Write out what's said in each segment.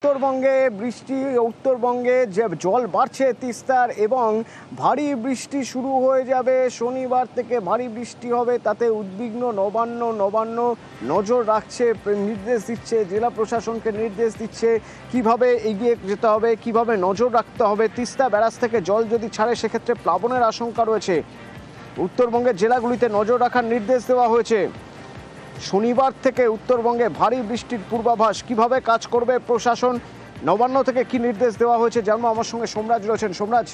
উত্তরবঙ্গে বৃষ্টি, উত্তরবঙ্গে যে জল বাড়ছে তিস্তার এবং ভারী বৃষ্টি শুরু হয়ে যাবে শনিবার থেকে। ভারী বৃষ্টি হবে, তাতে উদ্বিগ্ন নবান্ন নজর রাখছে, নির্দেশ দিচ্ছে, জেলা প্রশাসনকে নির্দেশ দিচ্ছে কিভাবে এগিয়ে যেতে হবে, কিভাবে নজর রাখতে হবে। তিস্তা ব্যারাজ থেকে জল যদি ছাড়ে সেক্ষেত্রে প্লাবনের আশঙ্কা রয়েছে। উত্তরবঙ্গের জেলাগুলিতে নজর রাখার নির্দেশ দেওয়া হয়েছে। শনিবার থেকে উত্তরবঙ্গে ভারী বৃষ্টির পূর্বাভাস, কিভাবে কাজ করবে প্রশাসন, নবান্ন থেকে কি নির্দেশ দেওয়া হয়েছে জানবো। আমার সঙ্গে সোমরাজ রয়েছেন। সোমরাজ,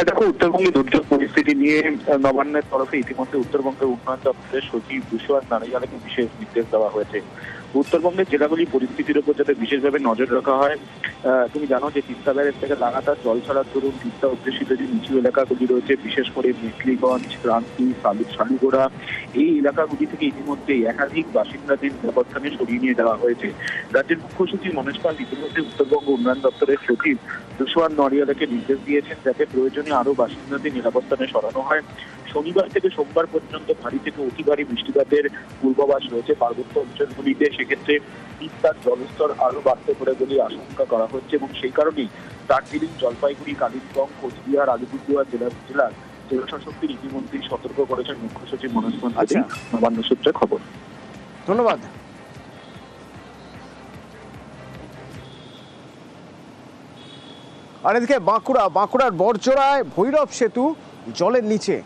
দেখো, উত্তরবঙ্গে দুর্যোগ পরিস্থিতি নিয়ে নবান্নের তরফে ইতিমধ্যে উত্তরবঙ্গের উন্নয়ন দপ্তরের সচিব দুশোয়ার নারাইয়ালকে বিশেষ নির্দেশ দেওয়া হয়েছে। উত্তরবঙ্গের জেলাগুলি পরিস্থিতির উপর যাতে বিশেষভাবে নজর রাখা হয়। তুমি জানো যে তিস্তা ব্যারেজ থেকে লাগাতার জল ছাড়ার দরুন তিস্তা অধ্যুষিত যে নিচু এলাকাগুলি রয়েছে, বিশেষ করে মেখলিগঞ্জ, ক্রান্তি, শালুগোড়া, এই এলাকাগুলি থেকে ইতিমধ্যেই একাধিক বাসিন্দাদের নিরাপত্তানে সরিয়ে নিয়ে যাওয়া হয়েছে। রাজ্যের মুখ্য সচিব মনোজ পাল ইতিমধ্যে উত্তরবঙ্গ উন্নয়ন দপ্তরের সচিব দুশোয়ার নারাইয়ালকে নির্দেশ দিয়েছেন যাতে প্রয়োজনে আরো বাসিন্দাদের নিরাপত্তানে সরানো হয়। শনিবার থেকে সোমবার পর্যন্ত ভারী থেকে অতি ভারী বৃষ্টিপাতের পূর্বাভাস রয়েছে পার্বত্য অঞ্চলগুলিতে। সেক্ষেত্রে তিস্তার জলস্তর আরো বাড়তে পারে বলে আশঙ্কা করা হচ্ছে এবং সেই কারণেই দার্জিলিং, জলপাইগুড়ি, কালিম্পং, কোচবিহার, আলিপুরদুয়ার জেলার জেলাশাসকদের ইতিমধ্যেই সতর্ক করেছেন মুখ্য সচিব মনোজ পাল। নবান্ন সূত্রে খবর। ধন্যবাদ। আর এদিকে বাঁকুড়ার বড়জোড়ায় ভৈরব সেতু জলের নিচে,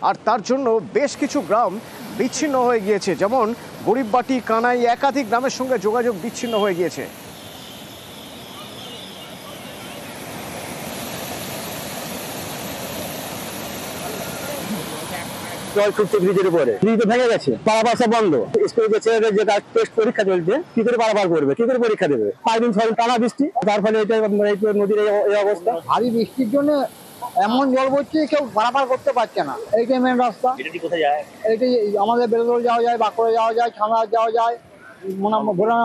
আর তার জন্য বেশ কিছু গ্রাম বিচ্ছিন্ন হয়ে গিয়েছে, যেমন গরিববাটি, কানাই, একাধিক গ্রামের সঙ্গে যোগাযোগ বিচ্ছিন্ন হয়ে গিয়েছে। জল ছুটছে ব্রিজের উপরে, ব্রিজ ভেঙে গেছে, পারাপার সব বন্ধ। স্কুলে ছেলেদের যে টেস্ট পরীক্ষা চলছে, কি করে পারাপার করবে, কি করে পরীক্ষা দেবে? 5 দিন 6 দিন টানা বৃষ্টি, তার ফলে নদীর এই অবস্থা। ভারী বৃষ্টির জন্য এমন জল পড়ছে কেউ পারাপার করতে পারছে না। এইটাই মেন রাস্তা। কোথায় যায়? এইটাই আমাদের বেলদৌড় যাওয়া যায়, বাঁকুড়া যাওয়া যায়, ছানা যাওয়া যায়,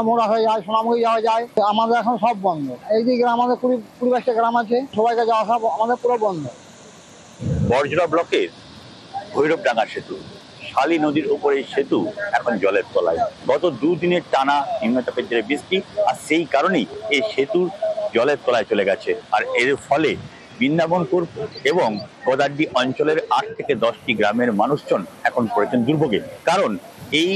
মোড়া হয়ে যায়, সোনামুখী যাওয়া যায়। আমাদের এখন সব বন্ধ। এই যে আমাদের 20-22টা গ্রাম আছে, সবাইকে যাওয়া সব আমাদের পুরো বন্ধ। বড়জোড়া ব্লকের ভৈরবডাঙ্গা সেতু, শালী নদীর উপরে সেতু এখন জলের তলায়। গত 2 দিনের টানা নিম্নচাপের জেরে বৃষ্টি, আর সেই কারণেই এই সেতু জলের তলায় চলে গেছে। আর এর ফলে বৃন্দাবনপুর এবং গদাড্ডি অঞ্চলের 8 থেকে 10টি গ্রামের মানুষজন এখন পড়েছেন দুর্ভোগে। কারণ এই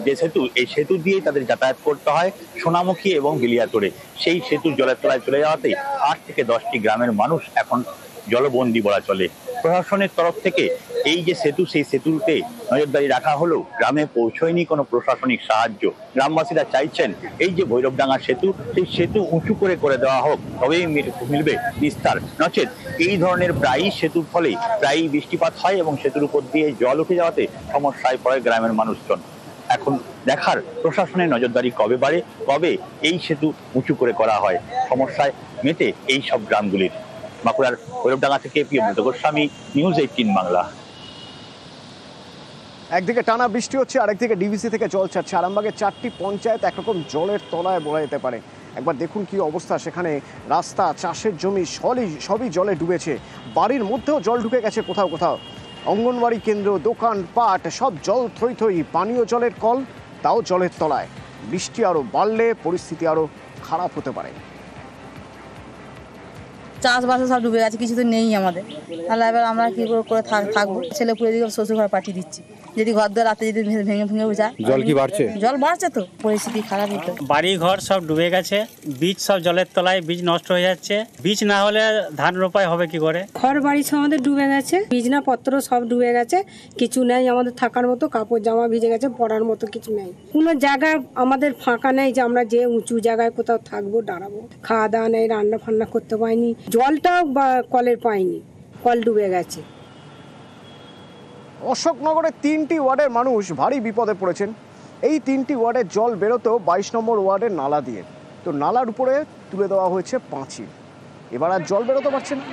যে সেতু, এই সেতু দিয়েই তাদের যাতায়াত করতে হয় সোনামুখী এবং বিলিয়াতোড়ে। সেই সেতু জলের তলায় চলে যাওয়াতেই 8 থেকে 10টি গ্রামের মানুষ এখন জলবন্দী বলা চলে। প্রশাসনের তরফ থেকে এই যে সেতু, সেই সেতুতে নজরদারি রাখা হলেও গ্রামে পৌঁছয়নি কোনো প্রশাসনিক সাহায্য। গ্রামবাসীরা চাইছেন এই যে ভৈরবডাঙ্গা সেতু, সেই সেতু উঁচু করে দেওয়া হোক, তবেই মিলবে বিস্তার। নচেত এই ধরনের প্রায়ই সেতুর ফলেই প্রায়ই বৃষ্টিপাত হয় এবং সেতুর উপর দিয়ে জল উঠে যাওয়াতে সমস্যায় পড়ে গ্রামের মানুষজন। এখন দেখার প্রশাসনের নজরদারি কবে বাড়ে, কবে এই সেতু উঁচু করে করা হয়। সমস্যায় মেতে এই সব গ্রামগুলির। বাঁকুড়ার ভৈরবডাঙ্গা থেকে প্রিয়ব্রত গোস্বামী, নিউজ 18 বাংলা। একদিকে টানা বৃষ্টি হচ্ছে, আরেকদিকে ডিভিসি থেকে জল ছাড়ছে। আরামবাগের 4টি পঞ্চায়েত একরকম জলের তলায় বলা যেতে পারে। একবার দেখুন কি অবস্থা সেখানে। রাস্তা, চাষের জমি সবই জলে ডুবেছে। বাড়ির মধ্যেও জল ঢুকে গেছে কোথাও। অঙ্গনওয়াড়ি কেন্দ্র, দোকান পাট সব জল থই। পানীয় জলের কল তাও জলের তলায়। বৃষ্টি আরো বাড়লে পরিস্থিতি আরো খারাপ হতে পারে। চাষবাসে সব ডুবে গেছে, কিছু তো নেই আমাদের। তাহলে এবার আমরা কি করে থাকবো? ছেলে পুলে দিকে শ্বশুর ঘর পাঠিয়ে দিচ্ছি। যদি ঘর দর রাতে যদি ভেঙে যায়। জল কি বাড়ছে? জল বাড়ছে তো, পরিস্থিতি খারাপ হতো। বাড়ি ঘর সব ডুবে গেছে, বীজ সব জলের তলায়, বীজ নষ্ট হয়ে যাচ্ছে। বীজ না হলে ধান রোপাই হবে কি করে? ঘর বাড়ি সব আমাদের ডুবে গেছে, বিছনাপত্র সব ডুবে গেছে, কিছু নেই আমাদের থাকার মতো। কাপড় জামা ভিজে গেছে, পরার মতো কিছু নেই। কোনো জায়গা আমাদের ফাঁকা নেই যে আমরা যে উঁচু জায়গায় কোথাও থাকবো, দাঁড়াবো। খাওয়া দাওয়া নেই, রান্না ফান্না করতে পারিনি। জলটাও কলের পাইনি, কল ডুবে গেছে। অশোকনগরের 3টি ওয়ার্ডের মানুষ ভারী বিপদে পড়েছেন। এই 3টি ওয়ার্ডের জল বেরোতো 22 নম্বর ওয়ার্ডের নালা দিয়ে। তো নালার উপরে তুলে দেওয়া হয়েছে পাঁচিল, এবার আর জল বেরোতে পারছে না।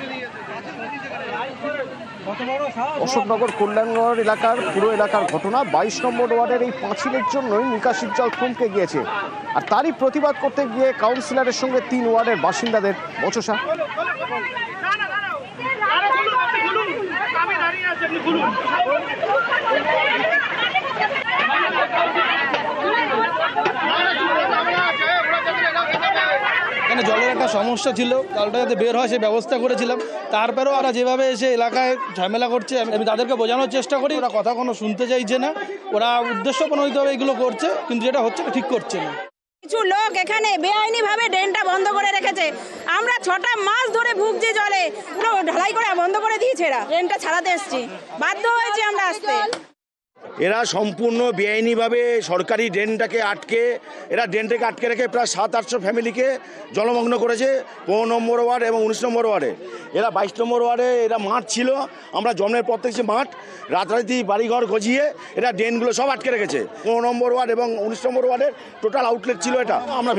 অশোকনগর কল্যাণনগর এলাকার পুরো এলাকার ঘটনা। 22 নম্বর ওয়ার্ডের এই পাঁচিলের জন্যই নিকাশির জল থমকে গিয়েছে। আর তারই প্রতিবাদ করতে গিয়ে কাউন্সিলরের সঙ্গে 3 ওয়ার্ডের বাসিন্দাদের বচসা। এখানে জলের একটা সমস্যা ছিল, জলটা যাতে বের হয় সেই ব্যবস্থা করেছিলাম। তারপরেও ওরা যেভাবে এসে এলাকায় ঝামেলা করছে, আমি তাদেরকে বোঝানোর চেষ্টা করি, ওরা কথা কোনো শুনতে চাইছে না। ওরা উদ্দেশ্য প্রণোদিতভাবে এগুলো করছে, কিন্তু যেটা হচ্ছে ঠিক করছে না। কিছু লোক এখানে বেআইনি ভাবে ড্রেনটা বন্ধ করে রেখেছে। আমরা 6টা মাস ধরে ভুগছি জলে, পুরো ঢালাই করে বন্ধ করে দিয়েছে এরা। ড্রেনটা ছাড়াতে এসছি, বাধ্য হয়েছে আমরা আসতে। এরা সম্পূর্ণ বেআইনিভাবে সরকারি ড্রেনটাকে আটকে রেখে প্রায় 700-800 ফ্যামিলিকে জলমগ্ন করেছে 15 নম্বর ওয়ার্ড এবং 19 নম্বর ওয়ার্ডে। এরা 22 নম্বর ওয়ার্ডে এরা মাঠ ছিল, আমরা জন্মের পর থেকে মাঠ, রাতারাতি বাড়িঘর গজিয়ে এরা ড্রেনগুলো সব আটকে রেখেছে। 15 নম্বর ওয়ার্ড এবং 19 নম্বর ওয়ার্ডের টোটাল আউটলেট ছিল এটা, আমরা